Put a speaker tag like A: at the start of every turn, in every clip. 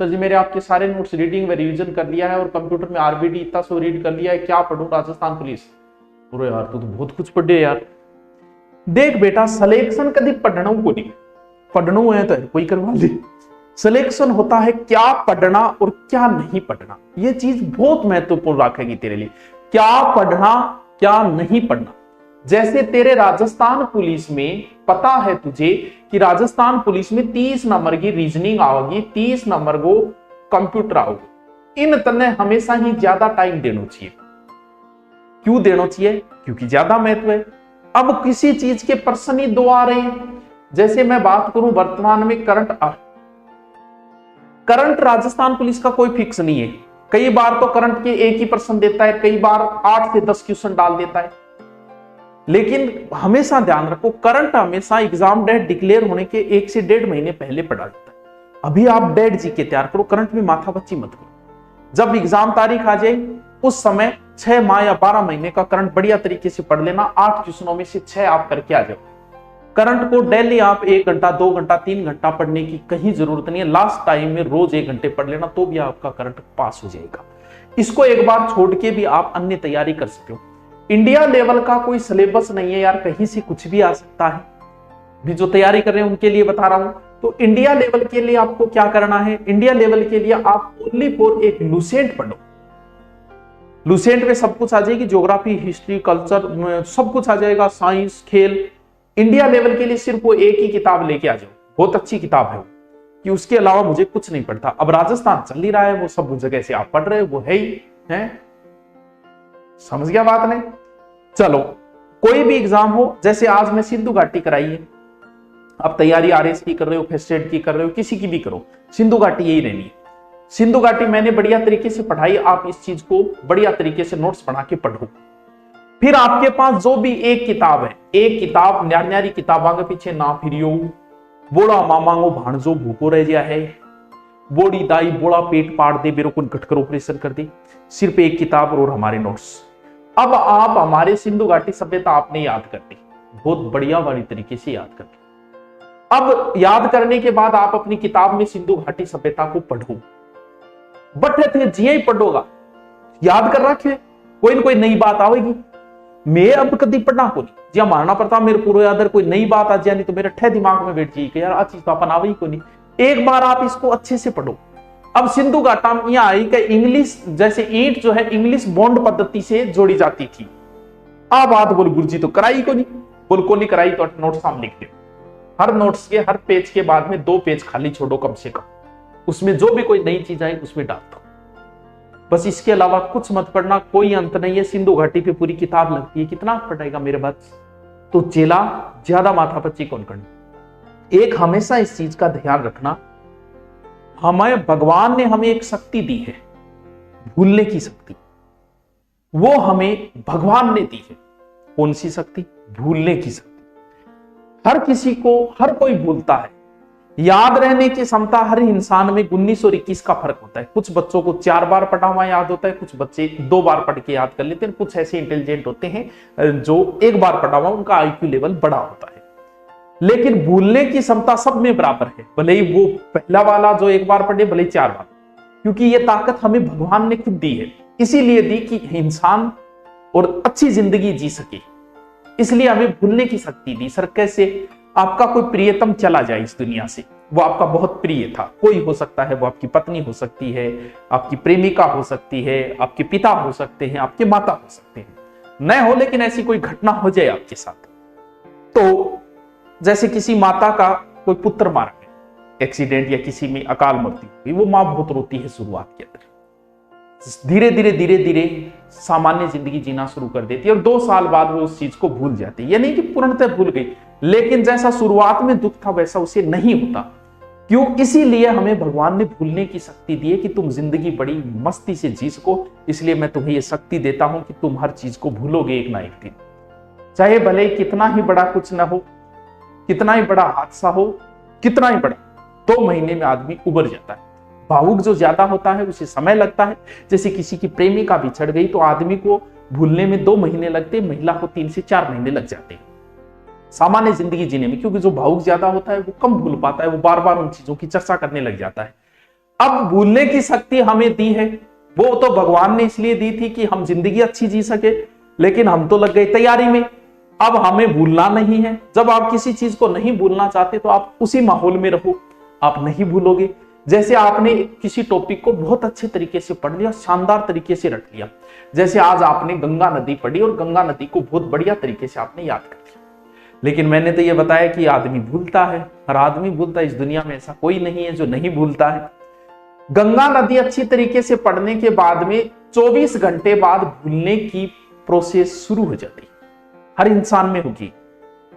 A: Sir जी मेरे आपके सारे नोट्स रीडिंग में रिवीजन कर लिया है और कंप्यूटर में आरबीडी इतना सो रीड कर लिया है, क्या पढ़ूं राजस्थान पुलिस। पूरे यार तू तो बहुत कुछ पढ़े यार। देख बेटा सिलेक्शन कभी पढ़ना को नहीं, पढ़ना है तो कोई करवा ले। सिलेक्शन होता है क्या पढ़ना और क्या नहीं पढ़ना, ये चीज बहुत महत्वपूर्ण रखेगी तेरे लिए। क्या पढ़ना क्या नहीं पढ़ना। जैसे तेरे राजस्थान पुलिस में पता है तुझे कि राजस्थान पुलिस में 30 नंबर की रीजनिंग आओगी, 30 नंबर को कंप्यूटर आओगे। इन तने हमेशा ही ज्यादा टाइम देना चाहिए। क्यों देना चाहिए? क्योंकि ज्यादा महत्व है। अब किसी चीज के प्रश्न ही दो आ रहे हैं। जैसे मैं बात करूं वर्तमान में करंट राजस्थान पुलिस का कोई फिक्स नहीं है। कई बार तो करंट के एक ही प्रश्न देता है, कई बार 8 से 10 क्वेश्चन डाल देता है। लेकिन हमेशा ध्यान रखो करंट हमेशा एग्जाम डेट डिक्लेयर होने के 1 से 1.5 महीने पहले पढ़ा जाता है। अभी आप डेट जी के तैयार करो, करंट में माथा बच्ची मत करो। जब एग्जाम तारीख आ जाए उस समय 6 माह या 12 महीने का करंट बढ़िया तरीके से पढ़ लेना। 8 क्वेश्चनों में से 6 आप करके आ जाओ। करंट को डेली आप 1 घंटा 2 घंटा 3 घंटा पढ़ने की कहीं जरूरत नहीं है। लास्ट टाइम में रोज 1 घंटे पढ़ लेना तो भी आपका करंट पास हो जाएगा। इसको एक बार छोड़ के भी आप अन्य तैयारी कर सकते हो। इंडिया लेवल का कोई सिलेबस नहीं है यार, कहीं से कुछ भी आ सकता है। भी जो तैयारी कर रहे हैं उनके लिए बता रहा हूं। तो इंडिया लेवल के लिए आपको क्या करना है, इंडिया लेवल के लिए आप ओनली फॉर एक लुसेंट पढ़ो। लुसेंट में सब कुछ आ जाएगी, ज्योग्राफी हिस्ट्री कल्चर सब कुछ आ जाएगा, साइंस खेल। इंडिया लेवल के लिए सिर्फ वो एक ही किताब लेके आ जाओ, बहुत अच्छी किताब है वो, कि उसके अलावा मुझे कुछ नहीं पढ़ता। अब राजस्थान चल ही रहा है, वो सब जगह से आप पढ़ रहे हो, वो है ही है। समझ गया बात नहीं? चलो कोई भी एग्जाम हो, जैसे आज मैं सिंधु घाटी कराई है, आप तैयारी आरएस की कर रहे हो, फर्स्ट एड की कर रहे हो, किसी की भी करो, सिंधु घाटी यही रहनी है। सिंधु घाटी मैंने बढ़िया तरीके से पढ़ाई, आप इस चीज को बढ़िया तरीके से नोट्स बना के पढ़ो। फिर आपके पास जो भी एक किताब है, एक किताब न्यारी किताबा के पीछे ना फिरियो। बोला मामांगो भाणजो भूखो रह गया है, बोड़ी दाई बोला पेट पाड़ दे, मेरे को घटकर ऑपरेशन कर दे। सिर्फ एक किताब और हमारे नोट्स। अब आप हमारे सिंधु घाटी सभ्यता आपने याद कर ली, बहुत बढ़िया वाली तरीके से याद कर ली। अब याद करने के बाद आप अपनी किताब में सिंधु घाटी सभ्यता को पढ़ो। बट थे जिये ही पढ़ोगा, याद कर रखे, कोई ना कोई नई बात आएगी। मैं अब कभी पढ़ना को नहीं जी, मानना पड़ता मेरे पूरा याद, कोई नई बात आ जाए नहीं तो मेरे ठे दिमाग में बैठ जाएगी यार, आ चीज तो अपन आवे को नहीं। एक बार आप इसको अच्छे से पढ़ो। अब सिंधु घाटा में यह आई कि इंग्लिश, जैसे ईंट जो है इंग्लिश बॉन्ड पद्धति से जोड़ी जाती थी। अब बात बोल गुरुजी तो कराई को नहीं, बोल को नहीं कराई तो नोट सामने लिख दो। हर नोट्स के हर पेज के बाद में 2 पेज खाली छोड़ो कम से कम, उसमें जो भी कोई नई चीज आई उसमें डाल दो। बस इसके अलावा कुछ मत पढ़ना, कोई अंत नहीं है। सिंधु घाटी पे पूरी किताब लगती है, कितना पढ़ेगा मेरे बात। तो चेला ज्यादा माथापच्ची कौन करनी। एक हमेशा इस चीज का ध्यान रखना, हमें भगवान ने हमें एक शक्ति दी है, भूलने की शक्ति। वो हमें भगवान ने दी है। कौन सी शक्ति? भूलने की शक्ति। हर किसी को, हर कोई भूलता है। याद रहने की क्षमता हर इंसान में 19 और 21 का फर्क होता है। कुछ बच्चों को 4 बार पढ़ा हुआ याद होता है, कुछ बच्चे 2 बार पढ़ के याद कर लेते हैं। कुछ ऐसे इंटेलिजेंट होते हैं जो 1 बार पढ़ा हुआ उनका आईक्यू लेवल बड़ा होता है। लेकिन भूलने की क्षमता सब में बराबर है, भले ही वो पहला वाला जो 1 बार पढ़े, भले ही 4 बार, क्योंकि ये ताकत हमें भगवान ने खुद दी है। इसीलिए दी कि इंसान और अच्छी जिंदगी जी सके, इसलिए हमें भूलने की शक्ति दी। सर कैसे? आपका कोई प्रियतम चला जाए इस दुनिया से, वो आपका बहुत प्रिय था, कोई हो सकता है, वो आपकी पत्नी हो सकती है, आपकी प्रेमिका हो सकती है, आपके पिता हो सकते हैं, आपके माता हो सकते हैं, न हो, लेकिन ऐसी कोई घटना हो जाए आपके साथ। तो जैसे किसी माता का कोई पुत्र मारा गया एक्सीडेंट या किसी में अकाल मृत्यु हुई, वो मां बहुत रोती है शुरुआत के अंदर। धीरे धीरे सामान्य जिंदगी जीना शुरू कर देती है और 2 साल बाद वो उस चीज को भूल जाती है। ये नहीं कि पूर्णतः भूल गई, लेकिन जैसा शुरुआत में दुख था वैसा उसे नहीं होता। क्यों? इसीलिए हमें भगवान ने भूलने की शक्ति दी है कि तुम जिंदगी बड़ी मस्ती से जी सको। इसलिए मैं तुम्हें यह शक्ति देता हूं कि तुम हर चीज को भूलोगे एक ना एक दिन, चाहे भले कितना ही बड़ा कुछ ना हो, कितना ही बड़ा हादसा हो, कितना ही बड़ा। 2 महीने में आदमी उबर जाता है। भावुक जो ज्यादा होता है उसे समय लगता है। जैसे किसी की प्रेमिका बिछड़ गई तो आदमी को भूलने में 2 महीने लगते, महिला को 3 से 4 महीने लग जाते हैं सामान्य जिंदगी जीने में। क्योंकि जो भावुक ज्यादा होता है वो कम भूल पाता है, वो बार बार उन चीजों की चर्चा करने लग जाता है। अब भूलने की शक्ति हमें दी है, वो तो भगवान ने इसलिए दी थी कि हम जिंदगी अच्छी जी सके, लेकिन हम तो लग गए तैयारी में। अब हमें भूलना नहीं है। जब आप किसी चीज को नहीं भूलना चाहते तो आप उसी माहौल में रहो, आप नहीं भूलोगे। जैसे आपने किसी टॉपिक को बहुत अच्छे तरीके से पढ़ लिया, शानदार तरीके से रट लिया, जैसे आज आपने गंगा नदी पढ़ी और गंगा नदी को बहुत बढ़िया तरीके से आपने याद कर लिया। लेकिन मैंने तो ये बताया कि आदमी भूलता है, हर आदमी भूलता है, इस दुनिया में ऐसा कोई नहीं है जो नहीं भूलता है। गंगा नदी अच्छी तरीके से पढ़ने के बाद में 24 घंटे बाद भूलने की प्रोसेस शुरू हो जाती है, हर इंसान में होगी।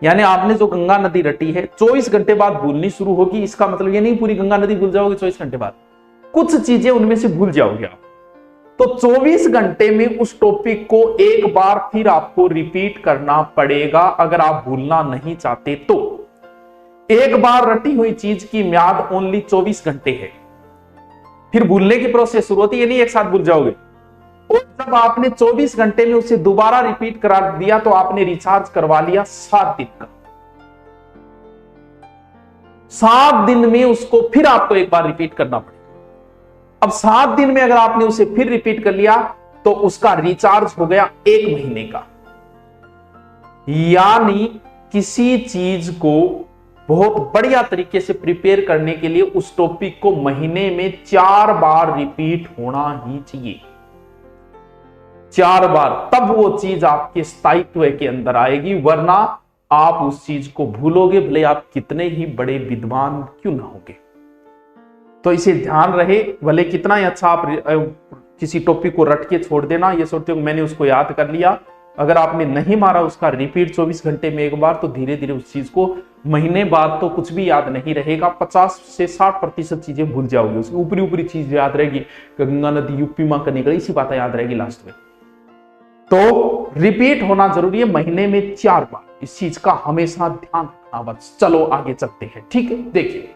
A: यानी आपने जो गंगा नदी रटी है 24 घंटे बाद भूलनी शुरू होगी। इसका मतलब ये नहीं पूरी गंगा नदी भूल जाओगे 24 घंटे बाद, कुछ चीजें उनमें से भूल जाओगे आप। तो 24 घंटे में उस टॉपिक को एक बार फिर आपको रिपीट करना पड़ेगा अगर आप भूलना नहीं चाहते तो। एक बार रटी हुई चीज की म्याद ओनली 24 घंटे है, फिर भूलने की प्रोसेस शुरू होती है, नहीं एक साथ भूल जाओगे। और जब आपने 24 घंटे में उसे दोबारा रिपीट करा दिया तो आपने रिचार्ज करवा लिया 7 दिन का। 7 दिन में उसको फिर आपको एक बार रिपीट करना पड़ेगा। अब 7 दिन में अगर आपने उसे फिर रिपीट कर लिया तो उसका रिचार्ज हो गया 1 महीने का। यानी किसी चीज को बहुत बढ़िया तरीके से प्रिपेयर करने के लिए उस टॉपिक को महीने में 4 बार रिपीट होना ही चाहिए, 4 बार, तब वो चीज आपके स्थायित्व के अंदर आएगी, वरना आप उस चीज को भूलोगे, भले आप कितने ही बड़े विद्वान क्यों ना होगे। तो इसे ध्यान रहे, भले कितना ही अच्छा आप किसी टॉपिक को रट के छोड़ देना, ये सोचते हो मैंने उसको याद कर लिया, अगर आपने नहीं मारा उसका रिपीट 24 घंटे में एक बार, तो धीरे धीरे उस चीज को महीने बाद तो कुछ भी याद नहीं रहेगा, 50 से 60% चीजें भूल जाओगे, उसकी ऊपरी ऊपरी चीज याद रहेगी, गंगा नदी यूपी में करने गई, इसी बात याद रहेगी लास्ट में। तो रिपीट होना जरूरी है, महीने में 4 बार, इस चीज का हमेशा ध्यान रखना। बस चलो आगे चलते हैं, ठीक है। देखिए